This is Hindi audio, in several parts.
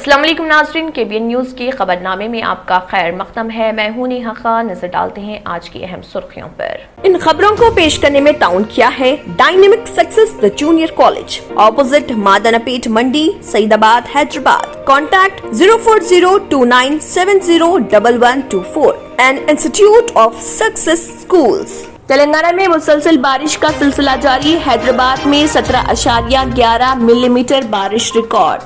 अस्सलाम वालेकुम नाज़रीन, KBN न्यूज़ के खबरनामे में आपका खैर मक़दम है। मैं हूं नेहा खान। नजर डालते हैं आज की अहम सुर्खियों पर। इन खबरों को पेश करने में ताउन किया है dynamic success the junior college, opposite Madannapet Mandi, Saidabad, Hyderabad. Contact 04029701124 and institute of success schools. Telangana में मुसलसल बारिश का सिलसिला जारी। हैदराबाद में 17.11 मिलीमीटर बारिश रिकॉर्ड।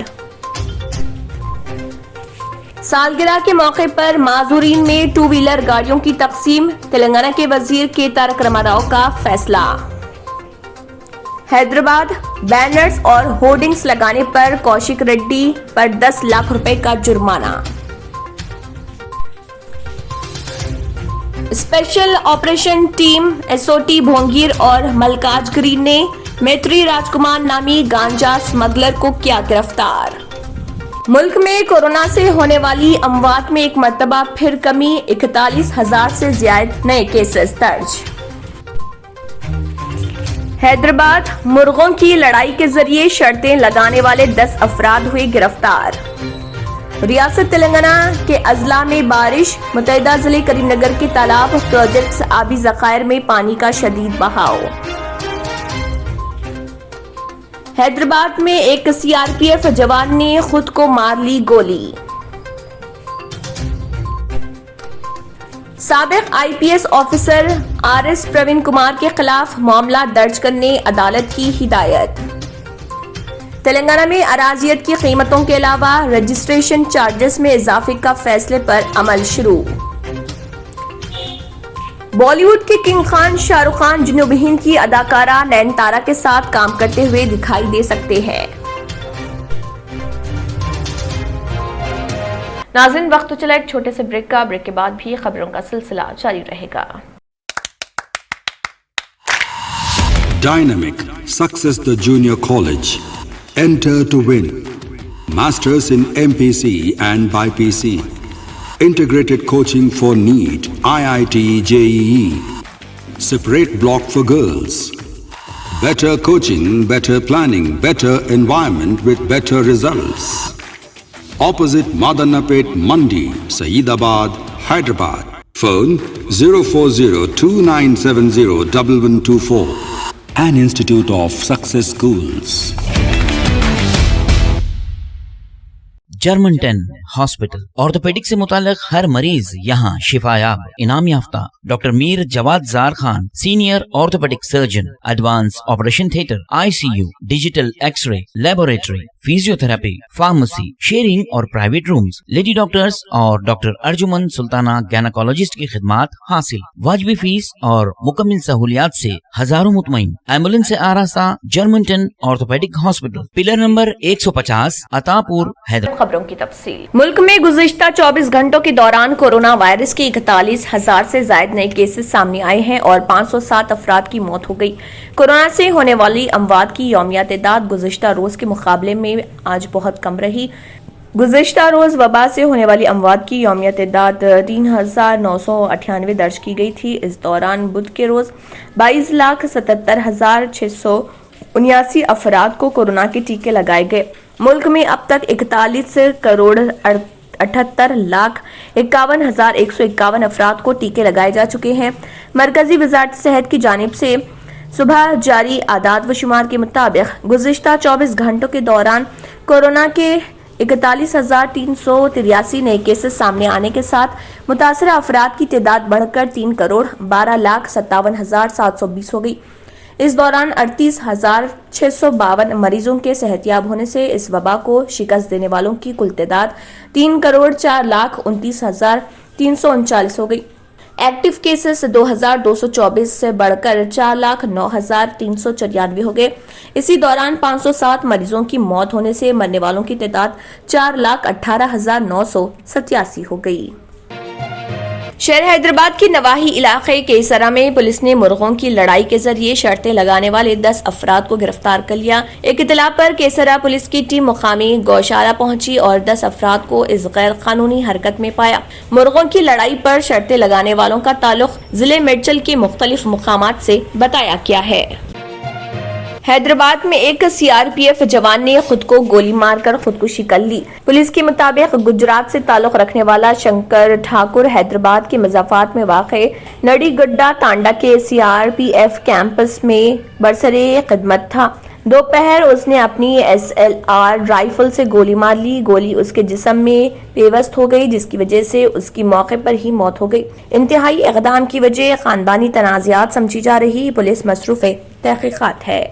सालगिरह के मौके पर माजूरीन में 2 व्हीलर गाड़ियों की तकसीम। तेलंगाना के वजीर के तारक रामाराव का फैसला। हैदराबाद बैनर्स और होर्डिंग्स लगाने पर कौशिक रेड्डी पर 10 लाख रुपए का जुर्माना। Special operation team SOT Bhongir और मलकाजगिरी ने मैत्री राजकुमार नामी गांजा स्मगलर को किया गिरफ्तार। मुल्क में कोरोना से होने वाली अमवात में एक मर्तबा फिर कमी, 41,000 से ज्यादा नए केसेस दर्ज। हैदराबाद मुर्गों की लड़ाई के जरिए शर्तें लगाने वाले 10 अफराद हुए गिरफ्तार। रियासत तेलंगाना के अजला में बारिश। मुतहदा जिले करीमनगर के तालाब प्रोजेक्ट्स आबी जखायर में पानी का शदीद बहाव। हैदराबाद में एक CRPF जवान ने खुद को मार ली गोली। साबिक IPS officer RS Praveen Kumar के खिलाफ मामला दर्ज करने अदालत की हिदायत। तेलंगाना में अराजियत की कीमतों के अलावा रजिस्ट्रेशन चार्जेस में इजाफे का फैसले पर अमल शुरू। बॉलीवुड के किंग खान शाहरुख खान जुनूबी हिंद की अदाकारा नयनतारा के साथ काम करते हुए दिखाई दे सकते हैं। नाज़रीन, वक्त तो चला एक छोटे से ब्रेक का। ब्रेक के बाद भी खबरों का सिलसिला जारी रहेगा। Dynamic Success the Junior College. Enter to win. Masters in MPC and BPC. Integrated coaching for NEET, IIT, JEE. Separate block for girls. Better coaching, better planning, better environment with better results. Opposite Madanapet Mandi, Saeedabad, Hyderabad. Phone 04029701124. An Institute of Success Schools. German 10 hospital orthopaedic से मुताल्लिक हर मरीज यहाँ शिफायाब। इनाम याफ्ता doctor Mir Jawad Jar Khan, senior orthopaedic surgeon, advance operation theatre, ICU, digital x ray, laboratory, physiotherapy, pharmacy, sharing और प्राइवेट रूम्स, लेडी डॉक्टर्स और डॉक्टर अर्जुमन सुल्ताना गैनाकोलॉजिस्ट की खिदमात हासिल। वाजिबी फीस और मुकम्मल सहूलियात से हजारों मुतमईन। एम्बुलेंस से आरास्ता German 10 orthopaedic hospital, pillar number 150, Attapur, Hyderabad. खबरों की तफसील। मुल्क में गुज़िश्ता 24 घंटों के दौरान कोरोना वायरस के 41,000 से ज्यादा नए केसेस सामने आए हैं और 507 अफराद की मौत हो गई। कोरोना से होने वाली अमवात की यौमिया तादाद गुज़िश्ता रोज के मुकाबले में आज बहुत कम रही। गुज़िश्ता रोज वबा से होने वाली अमवात की यौमिया तादाद 3,998 दर्ज की गई थी। इस दौरान बुध के रोज 22,77,679 अफराद को कोरोना के टीके लगाए गए। मुल्क में अब तक 41,78,51,151 अफराद को टीके लगाए जा चुके हैं। मरकजी वजारत सेहत की जानिब से सुबह जारी आदाद व शुमार के मुताबिक गुज़िश्ता 24 घंटों के दौरान कोरोना के 41,383 नए केसेस सामने आने के साथ मुतासरा अफराद की तादाद बढ़कर 3,12,57,720 हो गई। इस दौरान 38,652 मरीजों के सेहतियाब होने से इस वबा को शिकस्त देने वालों की कुल तादाद 3,04,29,339 हो गई। एक्टिव केसेस 2,224 से बढ़कर 4,09,394 हो गए। इसी दौरान 507 मरीजों की मौत होने से मरने वालों की तादाद 4,18,987 हो गई। शहर हैदराबाद के नवाही इलाके केसरा में पुलिस ने मुर्गों की लड़ाई के जरिए शर्तें लगाने वाले 10 अफराद को गिरफ्तार कर लिया। एक इतला पर केसरा पुलिस की टीम मुकामी गौशाला पहुंची और 10 अफराद को इस गैर कानूनी हरकत में पाया। मुर्गों की लड़ाई पर शर्तें लगाने वालों का ताल्लुक जिले मेडचल के मुख्तलिफ मुकामात से बताया गया है। हैदराबाद में एक सीआरपीएफ जवान ने खुद को गोली मारकर खुदकुशी कर ली। पुलिस के मुताबिक गुजरात से ताल्लुक रखने वाला शंकर ठाकुर हैदराबाद के मजाफात में वाक़े नड़ीगड्डा तांडा के सीआरपीएफ कैंपस में बरसरे खिदमत था। दोपहर उसने अपनी SLR राइफल से गोली मार ली। गोली उसके जिस्म में पेवस्त हो गई, जिसकी वजह से उसकी मौके पर ही मौत हो गई। इंतहाई इक़दाम की वजह खानदानी तनाज़ात समझी जा रही। पुलिस मसरूफ़ तहक़ीक़ात है।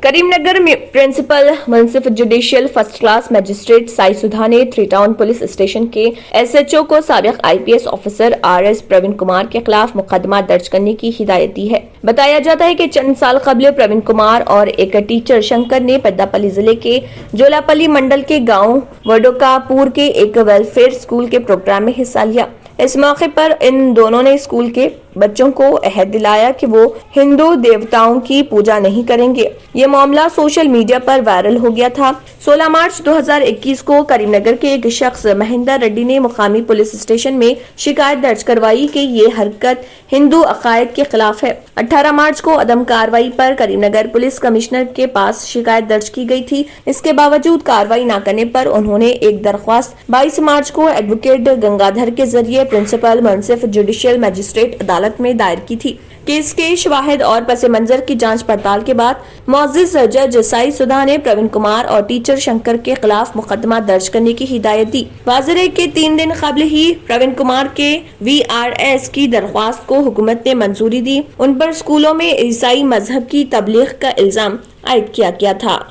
करीमनगर में प्रिंसिपल मुंसिफ judicial first class magistrate Sai Sudha ने 3 टाउन पुलिस स्टेशन के SHO को साबिक IPS officer RS Praveen Kumar के खिलाफ मुकदमा दर्ज करने की हिदायत दी है। बताया जाता है कि चंद साल कबल प्रवीण कुमार और एक टीचर शंकर ने पेद्दापल्ली जिले के जोलापल्ली मंडल के गांव वडोकापुर के एक वेलफेयर स्कूल के प्रोग्राम में हिस्सा लिया। इस मौके पर इन दोनों ने स्कूल के बच्चों को अहद दिलाया कि वो हिंदू देवताओं की पूजा नहीं करेंगे। ये मामला सोशल मीडिया पर वायरल हो गया था। 16 मार्च 2021 को करीमनगर के एक शख्स महेंद्र रेड्डी ने मुकामी पुलिस स्टेशन में शिकायत दर्ज करवाई कि ये हरकत हिंदू अकायद के खिलाफ है। 18 मार्च को अदम कार्रवाई पर करीमनगर पुलिस कमिश्नर के पास शिकायत दर्ज की गई थी। इसके बावजूद कार्रवाई न करने पर उन्होंने एक दरख्वास्त 22 मार्च को एडवोकेट गंगाधर के जरिए प्रिंसिपल मुंसिफ जुडिशियल मजिस्ट्रेट अदालत में दायर की थी। केस के शवाहिद और पस मंजर की जांच पड़ताल के बाद मुअज़्ज़िज़ जज साई सुधा ने प्रवीण कुमार और टीचर शंकर के खिलाफ मुकदमा दर्ज करने की हिदायत दी। वाज़ेह है कि 3 दिन कबल ही प्रवीण कुमार के VRS की दरख्वास्त को हुकूमत ने मंजूरी दी। उन पर स्कूलों में ईसाई मजहब की तबलीग का इल्जाम आयद किया गया था।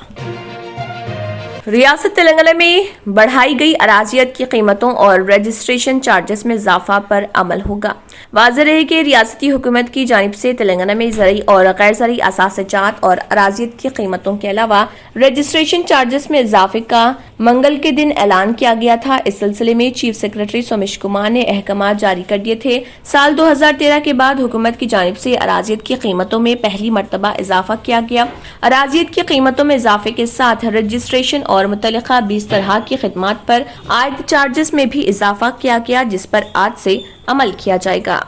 रियासत तेलंगाना में बढ़ाई गई अराजियत की कीमतों और रजिस्ट्रेशन चार्जेस में इजाफा पर अमल होगा। वाज़ेह है कि रियासती हुकूमत की जानिब से तेलंगाना में ज़रई और गैर ज़रई असासजात और अराजियत की कीमतों के अलावा रजिस्ट्रेशन चार्जेस में इजाफे का मंगल के दिन ऐलान किया गया था। इस सिलसिले में चीफ सेक्रेटरी सोमेश कुमार ने अहकाम जारी कर दिए थे। साल 2013 के बाद हुकूमत की जानिब से अराजियत की कीमतों में पहली मरतबा इजाफा किया गया। अराजियत की कीमतों में इजाफे के साथ रजिस्ट्रेशन और मुतल्लिका 20 तरह की खिदमात पर आयद चार्जेस में भी इजाफा किया गया, जिस पर आज से अमल किया जाएगा।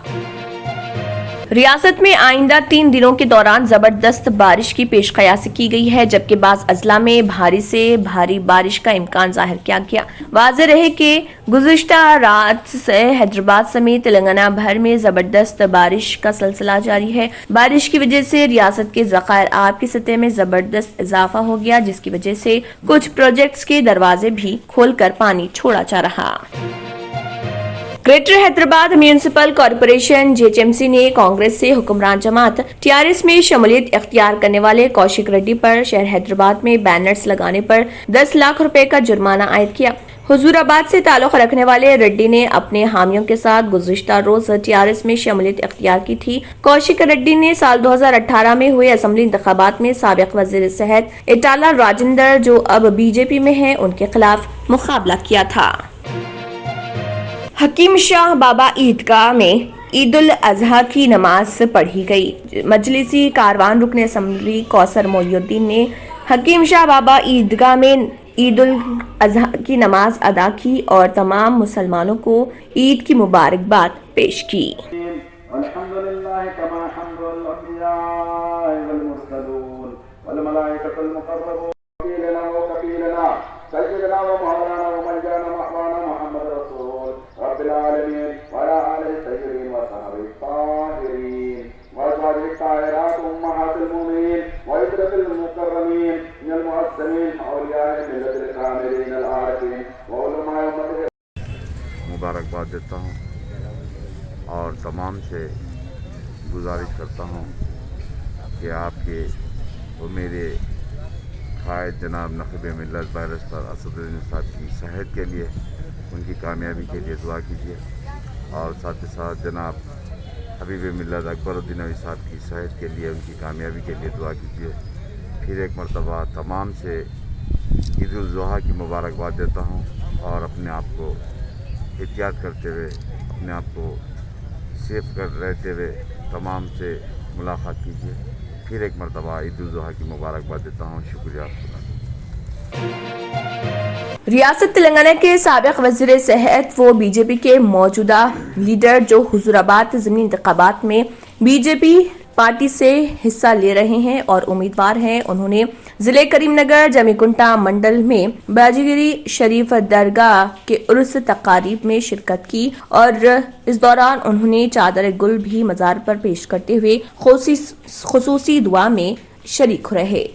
रियासत में आइंदा 3 दिनों के दौरान जबरदस्त बारिश की पेशकयासी की गई है, जबकि बाज़ अजला में भारी से भारी बारिश का इम्कान जाहिर किया गया। वाज़ेह रहे कि गुज़िश्ता रात से हैदराबाद समेत तेलंगाना भर में जबरदस्त बारिश का सिलसिला जारी है। बारिश की वजह से रियासत के ज़खायर आब की सतह में जबरदस्त इजाफा हो गया, जिसकी वजह से कुछ प्रोजेक्ट्स के दरवाजे भी खोलकर पानी छोड़ा जा रहा। Greater Hyderabad municipal corporation GHMC ने कांग्रेस से हुक्मरान जमात TRS में शमूलियत इख्तियार करने वाले कौशिक रेड्डी पर शहर हैदराबाद में बैनर्स लगाने पर 10 लाख रुपए का जुर्माना आयद किया। हुजूराबाद से ताल्लुक रखने वाले रेड्डी ने अपने हामियों के साथ गुज़िश्ता रोज TRS में शमूलियत इख्तियार की थी। कौशिक रेड्डी ने साल 2018 में हुए असेंबली इंतखाबात में साबिक वज़ीर सेहत इटाला राजेंद्र, जो अब BJP में हैं, उनके खिलाफ मुकाबला किया था। हकीम शाह बाबा ईदगाह में ईद उल अजहा की नमाज पढ़ी गई। मजलिसी कारवान रुकन असम्बली कौसर मोइनुद्दीन ने हकीम शाह बाबा ईदगाह में ईद उल अजहा की नमाज अदा की और तमाम मुसलमानों को ईद की मुबारकबाद पेश की। मुबारकबाद देता हूँ और तमाम से गुजारिश करता हूँ कि आपके वो मेरे कायद जनाब नक़ीब मिल्लत बैरिस्टर असदुद्दीन साहब की सेहत के लिए, उनकी कामयाबी के लिए दुआ कीजिए और साथ ही साथ जनाब हबीब मिल्लत अकबरुद्दीन अवी साहब की सेहत के लिए, उनकी कामयाबी के लिए दुआ कीजिए। फिर एक मरतबा तमाम से ईद उल ज़ुहा की मुबारकबाद देता हूँ और अपने आप को एहतियात करते हुए, अपने आप को सेफ कर रहते हुए तमाम से मुलाकात कीजिए। फिर एक मरतबा ईद उल ज़ुहा की मुबारकबाद देता हूँ। शुक्रिया। रियासत तेलंगाना के साबिक वज़ीर सेहत वो BJP के मौजूदा लीडर जो हुजूराबाद ज़मीनी इंतखाबात में BJP पार्टी से हिस्सा ले रहे हैं और उम्मीदवार हैं। उन्होंने जिले करीमनगर जमीकुंटा मंडल में बाजीगिरी शरीफ दरगाह के उर्स तकारीब में शिरकत की और इस दौरान उन्होंने चादर गुल भी मजार पर पेश करते हुए खुसूसी दुआ में शरीक रहे।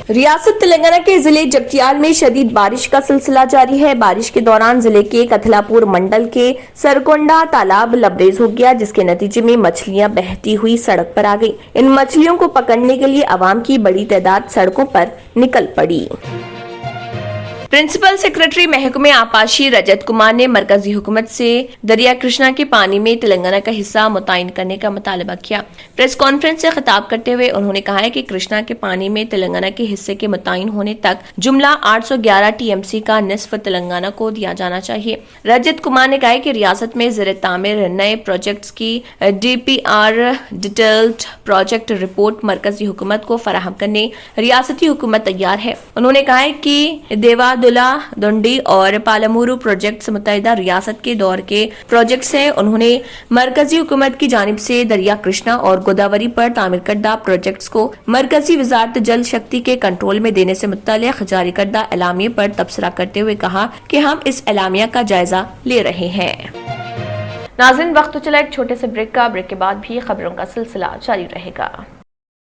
रियासत तेलंगाना के जिले जगतियाल में शदीद बारिश का सिलसिला जारी है। बारिश के दौरान जिले के कथलापुर मंडल के सरकोंडा तालाब लबरेज हो गया, जिसके नतीजे में मछलियां बहती हुई सड़क पर आ गई। इन मछलियों को पकड़ने के लिए आवाम की बड़ी तादाद सड़कों पर निकल पड़ी। प्रिंसिपल सेक्रेटरी महकमे आपाशी रजत कुमार ने मरकजी हुकूमत से दरिया कृष्णा के पानी में तेलंगाना का हिस्सा मुतय्यन करने का मुतालबा किया। प्रेस कॉन्फ्रेंस से खिताब करते हुए उन्होंने कहा है कि कृष्णा के पानी में तेलंगाना के हिस्से के मुतय्यन होने तक जुमला 811 टीएमसी का निस्फ तेलंगाना को दिया जाना चाहिए। रजत कुमार ने कहा कि रियासत में ज़ेर तामीर नए प्रोजेक्ट्स की DPR डिटेल्ड प्रोजेक्ट रिपोर्ट मरकजी हुकूमत को फराहम करने रियासती हुकूमत तैयार है। उन्होंने कहा कि देवा दुंडी और पालमूरू प्रोजेक्ट्स मुत्तहिदा रियासत के दौर के प्रोजेक्ट्स हैं। उन्होंने मरकजी हुकूमत की जानिब से दरिया कृष्णा और गोदावरी पर तामीर करदा प्रोजेक्ट्स को मरकजी वजारत जल शक्ति के कंट्रोल में देने से मुत्तल्लिक़ जारी करदा एलामिया पर तबसरा करते हुए कहा कि हम इस एलामिया का जायजा ले रहे हैं। नाज़रीन, वक्त तो चला एक छोटे से ब्रेक का। ब्रेक के बाद भी खबरों का सिलसिला जारी रहेगा।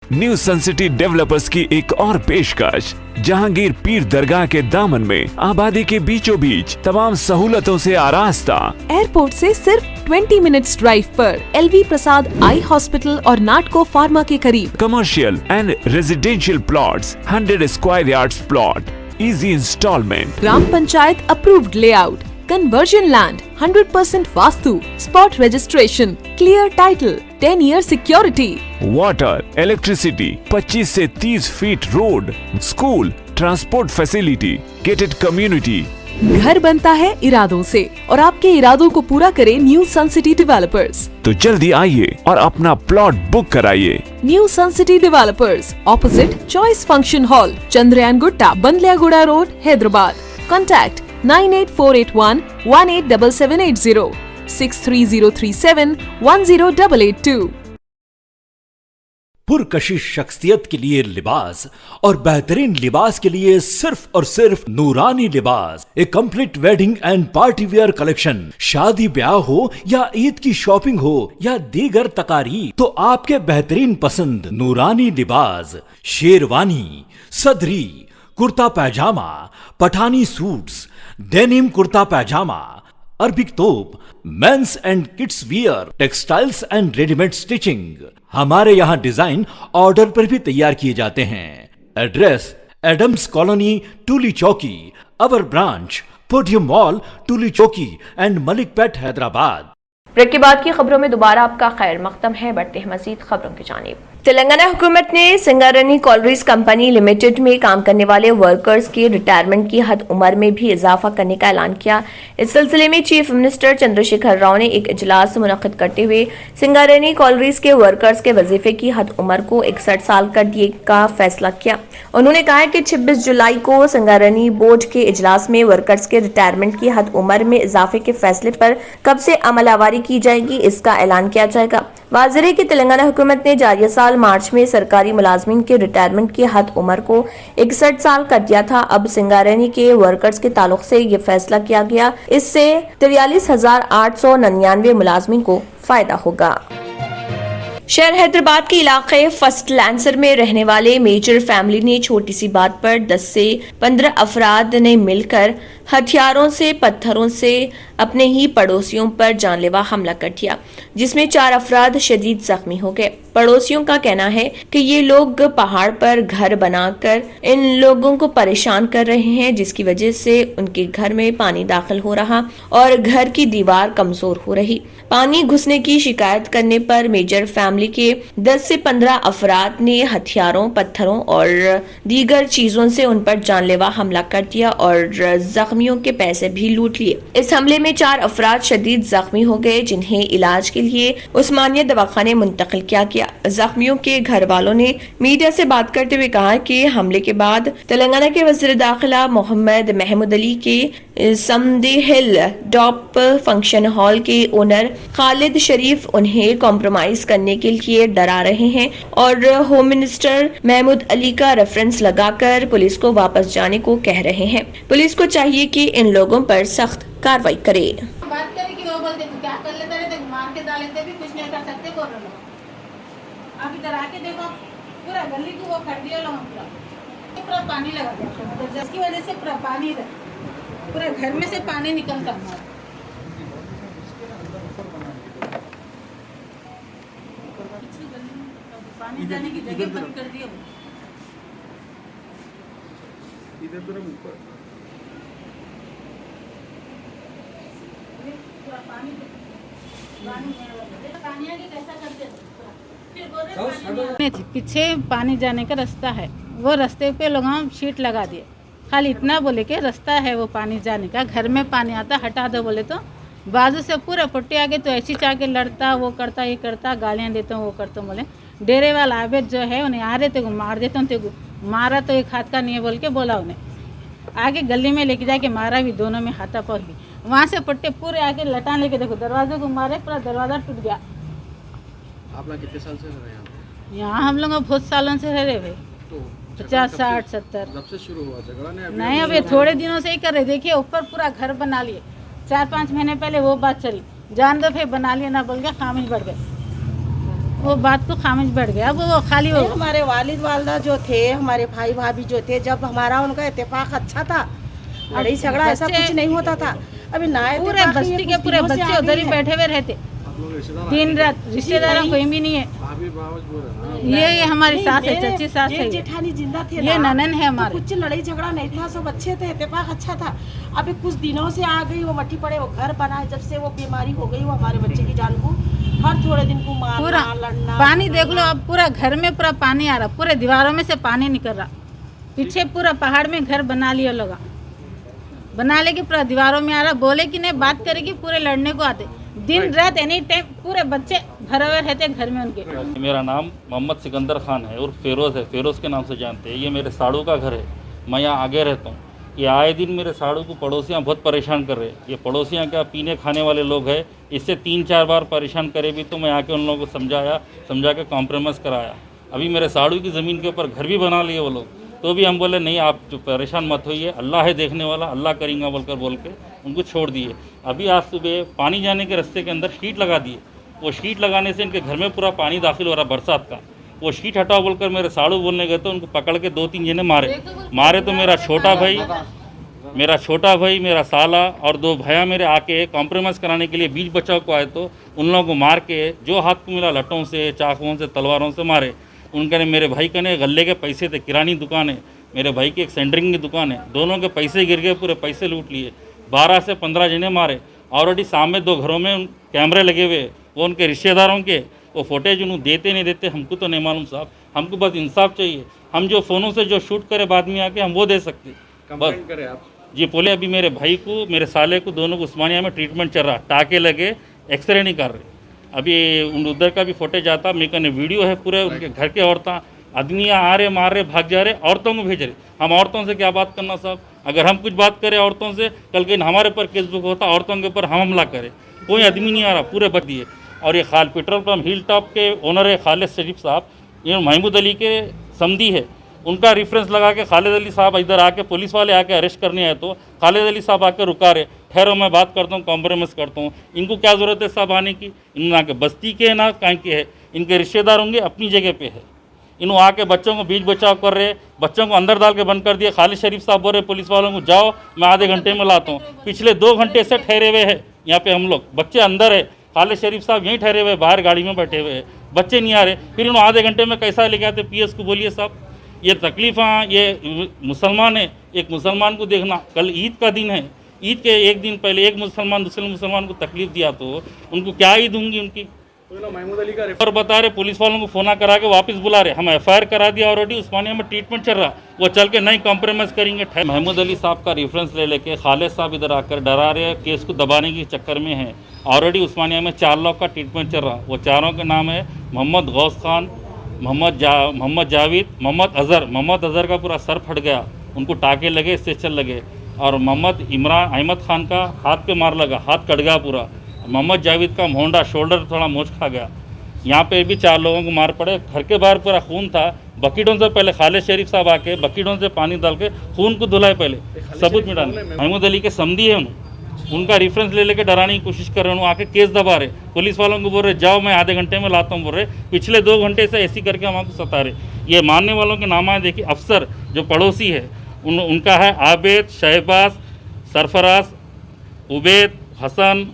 न्यू सन सिटी डेवलपर्स की एक और पेशकश, जहांगीर पीर दरगाह के दामन में आबादी के बीचों बीच तमाम सहूलतों से आरास्ता। एयरपोर्ट से सिर्फ 20 मिनट्स ड्राइव पर LV प्रसाद आई हॉस्पिटल और नाटको फार्मा के करीब। Commercial and residential plots, 100 square yards plot, easy instalment, gram panchayat approved layout, conversion land, 100% vastu, spot registration, clear title, 10 year security, water, electricity, 25 से 30 feet road, school, transport facility, gated community. घर बनता है इरादों से और आपके इरादों को पूरा करे न्यू सन सिटी डेवलपर्स। तो जल्दी आइए और अपना प्लॉट बुक कराइए। New sun city developers, opposite choice function hall, Chandrayangutta, Bandlaguda road, Hyderabad. Contact 98481 187780 63037 10882। पुरकशिश शख्सियत के लिए लिबास और बेहतरीन लिबास के लिए सिर्फ और सिर्फ नूरानी लिबास, a complete wedding and party wear collection. शादी ब्याह हो या ईद की शॉपिंग हो या दीगर तकारीब, तो आपके बेहतरीन पसंद नूरानी लिबास, शेरवानी, सदरी, kurta pyjama, Pathani suits, denim kurta pyjama, Arabic तोप, men's and kids wear, textiles and readymade stitching. हमारे यहाँ डिजाइन ऑर्डर पर भी तैयार किए जाते हैं। एड्रेस एडम्स कॉलोनी, टूली चौकी। अवर ब्रांच पोडियम मॉल, टूली चौकी एंड मलिकपेट, हैदराबाद। ब्रेक के बाद की खबरों में दोबारा आपका खैर मकदम है। बढ़ते हैं मजीद खबरों की जानिब। तेलंगाना हुकूमत ने सिंगारेनी कॉलरीज कंपनी लिमिटेड में काम करने वाले वर्कर्स की रिटायरमेंट की हद उम्र में भी इजाफा करने का ऐलान किया। इस सिलसिले में चीफ मिनिस्टर चंद्रशेखर राव ने एक इजलास मुनक्किद करते हुए सिंगारेनी कॉलरीज के वर्कर्स के वजीफे की हद उम्र को 61 साल कर दिए का फैसला किया। उन्होंने कहा कि 26 जुलाई को सिंगारेनी बोर्ड के इजलास में वर्कर्स के रिटायरमेंट की हद उम्र में इजाफे के फैसले पर कब से अमलवारी की जाएगी, इसका ऐलान किया जाएगा। वाज़ेह है कि तेलंगाना हुकूमत ने जारिया साल मार्च में सरकारी मुलाजमीन के रिटायरमेंट की हद उम्र को 61 साल कर दिया था। अब सिंगारेनी के वर्कर्स के ताल्लुक से ये फैसला किया गया। इससे 43,899 मुलाजमीन को फायदा होगा। शहर हैदराबाद के इलाके फर्स्ट लैंसर में रहने वाले मेजर फैमिली ने छोटी सी बात पर 10 से 15 अफराद ने मिलकर हथियारों से, पत्थरों से अपने ही पड़ोसियों पर जानलेवा हमला कर दिया, जिसमें 4 अफराद शदीद जख्मी हो गए। पड़ोसियों का कहना है कि ये लोग पहाड़ पर घर बनाकर इन लोगों को परेशान कर रहे हैं, जिसकी वजह से उनके घर में पानी दाखिल हो रहा और घर की दीवार कमजोर हो रही। पानी घुसने की शिकायत करने पर मेजर फैमिली के 10 से 15 अफराद ने हथियारों, पत्थरों और दीगर चीजों से उन पर जानलेवा हमला कर दिया और जख्मियों के पैसे भी लूट लिए। इस हमले में 4 अफराद शदीद जख्मी हो गए, जिन्हें इलाज के लिए उस्मानिया दवाखाने मुंतकिल किया गया। जख्मियों के घर वालों ने मीडिया से बात करते हुए कहा कि हमले के बाद तेलंगाना के वज़ीर दाखिला मोहम्मद महमूद अली के समदे हिल डॉप फंक्शन हॉल के ओनर खालिद शरीफ उन्हें कॉम्प्रोमाइज करने के लिए डरा रहे हैं और होम मिनिस्टर महमूद अली का रेफरेंस लगाकर पुलिस को वापस जाने को कह रहे हैं। पुलिस को चाहिए कि इन लोगों पर सख्त कार्रवाई करे। बात करें कि वो बोलते तू क्या कर लेते रहते, मार के डाल लेते भी कुछ नहीं कर सकते। बोल रहे लोग आप इधर आके देखो, पूरा गली को वो कर दिया लोग, पूरा पानी लगा दिया, तो जिसकी वजह से पूरा पानी, पूरे घर में से पानी निकलता है। पानी जाने की जगह बंद कर दिया। पीछे पानी जाने का रास्ता है, वो रास्ते पे लोग हम शीट लगा दिए, खाली इतना बोले कि रास्ता है वो पानी जाने का, घर में पानी आता हटा दो बोले तो बाजू से पूरा पट्टी आगे तो ऐसी चाके लड़ता, वो करता, ये करता, गालियाँ देता हूँ, वो करता हूँ। बोले डेरे वाला आवेद जो है उन्हें आ रहे थे, मार देता हूँ, तेगु मारा तो एक हाथ का नहीं है बोल के बोला उन्हें, आगे गली में लेके जाके मारा भी, दोनों में हाथापाई भी। वहाँ से पट्टे पूरे आके लटान लेके देखो दरवाजे को मारे, पूरा दरवाज़ा टूट गया। आप लोग कितने साल से रह रहे हैं यहाँ? हम लोग बहुत सालों से रह रहे भाई, तो 50, 60, 70। जब से शुरू हुआ झगड़ा नहीं, अब ये थोड़े दिनों से ही कर रहे। देखिए ऊपर पूरा घर बना लिए, 4-5 महीने पहले वो बात चली, जान दो फिर बना लिया ना बोल के खामिश बढ़ गए, वो बात तो खामिश बढ़ गया। अब वो खाली वो हमारे वालिद वालदा जो थे, हमारे भाई भाभी जो थे, जब हमारा उनका इत्तेफाक अच्छा था, लड़ाई झगड़ा ऐसा कुछ नहीं होता था। अभी ना पूरे बस्ती के पूरे बच्चे उधर ही बैठे हुए रहते दिन रात, रिश्तेदारों कोई भी नहीं है। ये हमारी सास है, चची सास है, जेठानी जिंदा थे, ये ननन है हमारे। कुछ लड़ाई झगड़ा नहीं था, सब अच्छे थे, इत्तेफाक अच्छा था। अभी कुछ दिनों से आ गई वो मट्टी पड़े, वो घर बना, जब से वो बीमारी हो गई, वो हमारे बच्चे की जान को हर थोड़े दिन को पूरा लड़ना। पानी देख लो, अब पूरा घर में पूरा पानी आ रहा, पूरे दीवारों में से पानी निकल रहा। पीछे पूरा पहाड़ में घर बना लिया लोग, बना लेके पूरा दीवारों में आ रहा। बोले कि नहीं बात करेगी, पूरे लड़ने को आते, दिन रात एनी टाइम पूरे बच्चे भरे हुए रहते घर में उनके। मेरा नाम मोहम्मद सिकंदर खान है और फेरोज़ है, फेरोज़ के नाम से जानते हैं। ये मेरे साड़ू का घर है, मैं यहाँ आगे रहता हूँ। ये आए दिन मेरे साड़ू को पड़ोसियाँ बहुत परेशान कर रहे हैं। ये पड़ोसियाँ क्या पीने खाने वाले लोग हैं, इससे 3-4 बार परेशान करे भी तो मैं आके उन लोगों को समझा के कॉम्प्रोमाइज़ कराया। अभी मेरे साड़ू की ज़मीन के ऊपर घर भी बना लिए वो लोग, तो भी हम बोले नहीं आप जो परेशान मत होइए, अल्लाह है देखने वाला, अल्लाह करेंगे बोल के उनको छोड़ दिए। अभी आज सुबह पानी जाने के रास्ते के अंदर शीट लगा दिए, वो शीट लगाने से इनके घर में पूरा पानी दाखिल हो रहा बरसात का। वो शीट हटाओ बोलकर मेरे साड़ू बोलने गए तो उनको पकड़ के 2-3 जने मारे तो मेरा छोटा भाई, मेरा साला और 2 भैया मेरे आके कॉम्प्रोमाइज़ कराने के लिए बीच बचाव को आए, तो उन लोगों को मार के जो हाथ को मिला लट्टों से, चाकुओं से, तलवारों से मारे। उनका ने मेरे भाई का ने गले के पैसे थे, किरानी दुकान है, मेरे भाई की एक सेंटरिंग की दुकान है, दोनों के पैसे गिर गए, पूरे पैसे लूट लिए। 12 से 15 जने मारे। ऑलरेडी सामने 2 घरों में कैमरे लगे हुए, वो उनके रिश्तेदारों के, वो फुटेज उन्होंने देते नहीं देते हमको तो नहीं मालूम साहब, हमको बस इंसाफ चाहिए। हम जो फ़ोनों से जो शूट करे बाद में आके हम वो दे सकते बस करें आप जी। बोले अभी मेरे भाई को, मेरे साले को, दोनों को उस्मानिया में ट्रीटमेंट चल रहा, टाके लगे, एक्सरे नहीं कर रहे। अभी उधर का भी फुटेज आता, मेरे कने वीडियो है पूरे उनके घर के औरतें, आदमी आ रहे, मार रहे, भाग जा रहे, औरतों को भेज रहे। हम औरतों से क्या बात करना साहब? अगर हम कुछ बात करें औरतों से, कल के हमारे ऊपर केस बुक होता, औरतों के ऊपर हम हमला करें, कोई आदमी नहीं आ रहा, पूरे बच दिए। और ये पेट्रोल पम्प हिल टॉप के ओनर है खालिद शरीफ साहब, ये महमूद अली के समधी है, उनका रेफरेंस लगा के खालिद अली साहब इधर आके, पुलिस वाले आके अरेस्ट करने आए तो खालिद अली साहब आके रुका रहे, ठहरो मैं बात करता हूँ, कॉम्प्रोमाइज़ करता हूँ। इनको क्या ज़रूरत है साहब आने की? इन ना के बस्ती के ना कहीं के है, इनके रिश्तेदार होंगे अपनी जगह पे है। इन्हों आके बच्चों को बीच बचाव कर रहे, बच्चों को अंदर डाल के बंद कर दिया। खालिद शरीफ साहब बोल रहे पुलिस वालों को जाओ, मैं आधे घंटे में लाता हूँ। पिछले 2 घंटे से ठहरे हुए हैं यहाँ पे हम लोग, बच्चे अंदर है, खालिद शरीफ साहब यहीं ठहरे हुए, बाहर गाड़ी में बैठे हुए हैं, बच्चे नहीं आ रहे। फिर इन्होंने आधे घंटे में कैसा लेके आते PS को? बोलिए साहब, ये तकलीफ़। हाँ, ये मुसलमान है, एक मुसलमान को देखना, कल ईद का दिन है, ईद के एक दिन पहले एक मुसलमान दूसरे मुसलमान को तकलीफ दिया तो उनको क्या ईद होंगी उनकी। महमूद अली का और बता रहे पुलिस वालों को फोन करा के वापस बुला रहे, हम एफआईआर करा दिया ऑलरेडी, उस्मानिया में ट्रीटमेंट चल रहा, वो चल के नहीं कॉम्प्रोमाइज़ करेंगे। महमूद अली साहब का रेफरेंस ले लेके खालिद साहब इधर आकर डरा रहे हैं, केस को दबाने के चक्कर में है। ऑलरेडी उस्मानिया में 4 लोग का ट्रीटमेंट चल रहा, वो चारों के नाम है मोहम्मद गौस खान, मोहम्मद जावेद, मोहम्मद अज़हर का पूरा सर फट गया, उनको टाके लगे, स्ट्रेचर लगे। और मोहम्मद इमरान अहमद खान का हाथ पे मार लगा, हाथ कट गया पूरा। मोहम्मद जावेद का मोहंडा शोल्डर थोड़ा मोच खा गया। यहाँ पे भी 4 लोगों को मार पड़े, घर के बाहर पूरा खून था। बकीटों से पहले खालिद शरीफ साहब आके बकीटों से पानी डाल के खून को धुलाए, पहले सबूत मिटाने। महमूद अली के समधी है, उनका रेफरेंस ले लेके डराने की कोशिश कर रहे हैं, आके केस दबा रहे। पुलिस वालों को बोल रहे जाओ मैं आधे घंटे में लाता हूँ, बोल रहे पिछले 2 घंटे से ऐसी करके हम आपको सता रहे। ये मानने वालों के नाम है, देखिए अफसर जो पड़ोसी है उनका है आबिद, शहबाज, सरफराज, उबैद, हसन,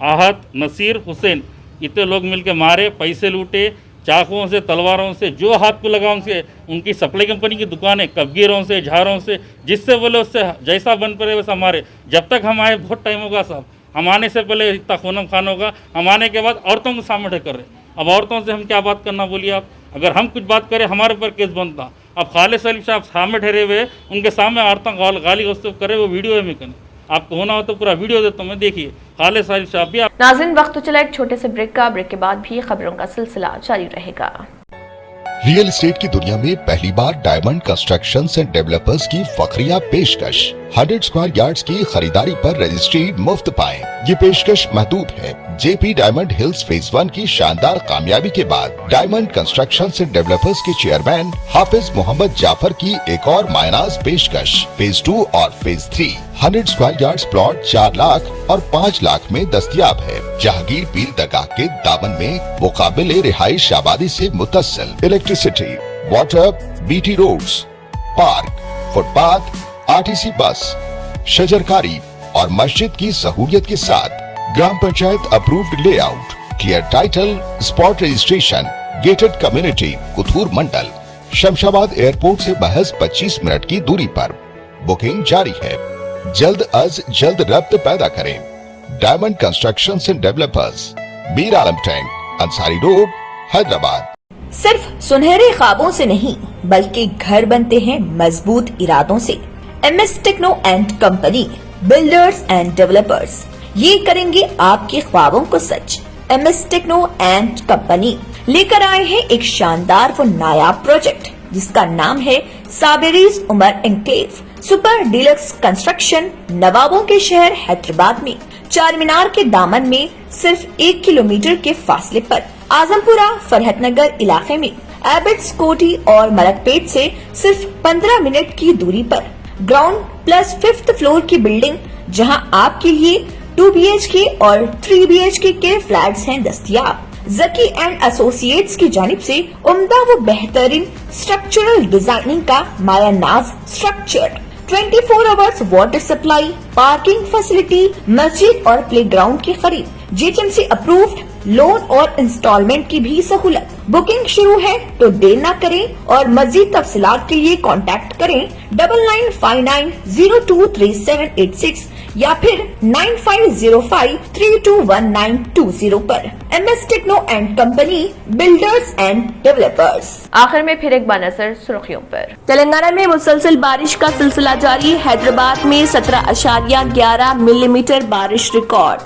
आहत, नसीर, हुसैन। इतने लोग मिलकर मारे, पैसे लूटे, चाकुओं से, तलवारों से, जो हाथ को लगा उनसे। उनकी सप्लाई कंपनी की दुकान है, कबगीरों से, झारों से, जिससे बोले उससे जैसा बन पड़े वैसा मारे। जब तक हम आए बहुत टाइम होगा साहब, हम आने से पहले इतना खूनम खान होगा, हम आने के बाद औरतों को सामने कर रहे। अब औरतों से हम क्या बात करना, बोलिए आप। अगर हम कुछ बात करें हमारे ऊपर केस बनता। अब खालिद शरीफ साहब सामने ठहरे हुए, उनके सामने औरतों गाली गलौज करे, वो वीडियो में करें। आपको होना हो तो पूरा वीडियो देता हूँ मैं, देखिए खालिद शरीफ साहब भी। नाज़रीन वक्त तो चला एक छोटे से ब्रेक का, ब्रेक के बाद भी खबरों का सिलसिला जारी रहेगा। रियल एस्टेट की दुनिया में पहली बार डायमंड कंस्ट्रक्शंस एंड डेवलपर्स की फखरिया पेशकश। 100 स्क्वायर यार्ड्स की खरीदारी पर रजिस्ट्री मुफ्त पाएं। ये पेशकश महदूद है। जेपी डायमंड हिल्स फेज 1 की शानदार कामयाबी के बाद डायमंड कंस्ट्रक्शंस एंड डेवलपर्स के चेयरमैन हाफिज मोहम्मद जाफर की एक और मायनाज पेशकश। फेज 2 और phase 3 100 square yards plot 4 lakh और 5 लाख में दस्तयाब है। जहांगीर पीर दरगाह के दामन में मुकाबिले रिहाइश आबादी से मुतस्सिल electricity, water, BT roads, park, footpath, RTC bus, शजरकारी और मस्जिद की सहूलियत के साथ gram panchayat approved layout, clear title, spot registration, gated community, Kothur mandal, Shamshabad airport से महज 25 मिनट की दूरी पर। बुकिंग जारी है। जल्द अज जल्द रब्त पैदा करें। Diamond constructions and developers, Mir Alam tank, Ansari road, Hyderabad. सिर्फ सुनहरे ख्वाबों से नहीं बल्कि घर बनते हैं मजबूत इरादों से। MS techno and company, builders and developers, ये करेंगे आपके ख्वाबों को सच। MS टेक्नो एंड कंपनी लेकर आए हैं एक शानदार व नायाब प्रोजेक्ट जिसका नाम है Saberi's Umar enclave super deluxe construction. नवाबों के शहर हैदराबाद में चार मीनार के दामन में सिर्फ 1 किलोमीटर के फासले पर, आजमपुरा फरहतनगर इलाके में एबिट्स कोठी और मलकपेट से सिर्फ 15 मिनट की दूरी पर ग्राउंड प्लस 5th फ्लोर की बिल्डिंग, जहां आपके लिए 2 BHK और 3 BHK के फ्लैट्स हैं दस्तयाब। जकी एंड एसोसिएट्स की जानिब से उम्दा व बेहतरीन स्ट्रक्चरल डिजाइनिंग का मायानाज structure, 24 hours water supply, parking facility, मस्जिद और प्लेग्राउंड की खरीद, GHMC अप्रूव्ड लोन और इंस्टॉलमेंट की भी सहूलत। बुकिंग शुरू है तो देर न करें और मजीद तफसीलात के लिए कांटेक्ट करें 9959023786 या फिर 9505321920 पर। MS techno and company, builders and developers. आखिर में फिर एक बार नजर सुर्खियों पर। तेलंगाना में मुसलसल बारिश का सिलसिला जारी। हैदराबाद में 17.11 मिलीमीटर बारिश रिकॉर्ड।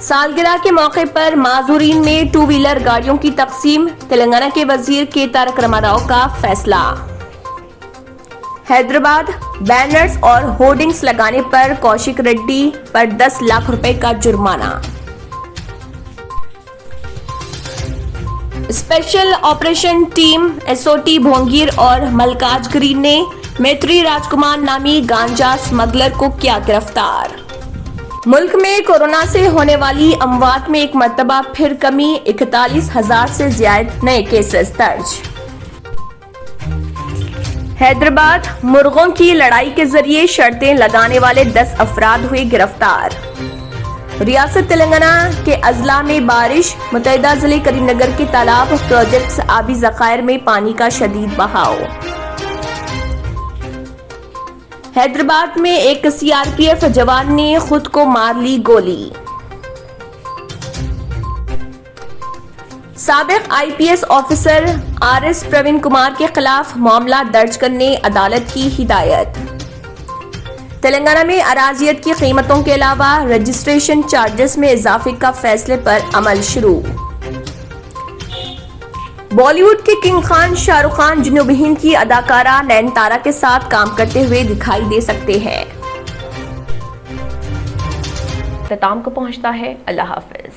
सालगिरह के मौके पर माजूरीन में 2 व्हीलर गाड़ियों की तकसीम। तेलंगाना के वजीर के तारक रामाराव का फैसला। हैदराबाद बैनर्स और होर्डिंग्स लगाने पर कौशिक रेड्डी पर 10 लाख रुपए का जुर्माना। Special operation team SOT Bhongir और मलकाजगिरी ने मैत्री राजकुमार नामी गांजा स्मगलर को किया गिरफ्तार। मुल्क में कोरोना से होने वाली अमवात में एक मर्तबा फिर कमी, 41,000 से ज्यादा नए केसेस दर्ज। हैदराबाद मुर्गों की लड़ाई के जरिए शर्तें लगाने वाले 10 अफराद हुए गिरफ्तार। रियासत तेलंगाना के अजला में बारिश, मुतहदा जिले करीमनगर के तालाब प्रोजेक्ट्स आबी जखायर में पानी का शदीद बहाव। हैदराबाद में एक सीआरपीएफ जवान ने खुद को मार ली गोली। साबिक IPS officer RS Praveen Kumar के खिलाफ मामला दर्ज करने अदालत की हिदायत। तेलंगाना में अराजियत की कीमतों के अलावा रजिस्ट्रेशन चार्जेस में इजाफे का फैसले पर अमल शुरू। बॉलीवुड के किंग खान शाहरुख खान जुनूबी हिंद की अदाकारा नयनतारा के साथ काम करते हुए दिखाई दे सकते हैं। इख्तिताम को पहुंचता है। अल्लाह हाफिज।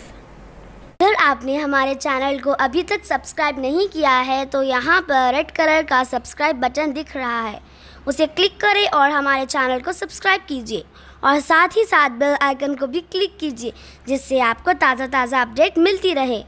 अगर आपने हमारे चैनल को अभी तक सब्सक्राइब नहीं किया है तो यहाँ पर रेड कलर का सब्सक्राइब बटन दिख रहा है, उसे क्लिक करें और हमारे चैनल को सब्सक्राइब कीजिए और साथ ही साथ बेल आइकन को भी क्लिक कीजिए, जिससे आपको ताज़ा अपडेट मिलती रहे।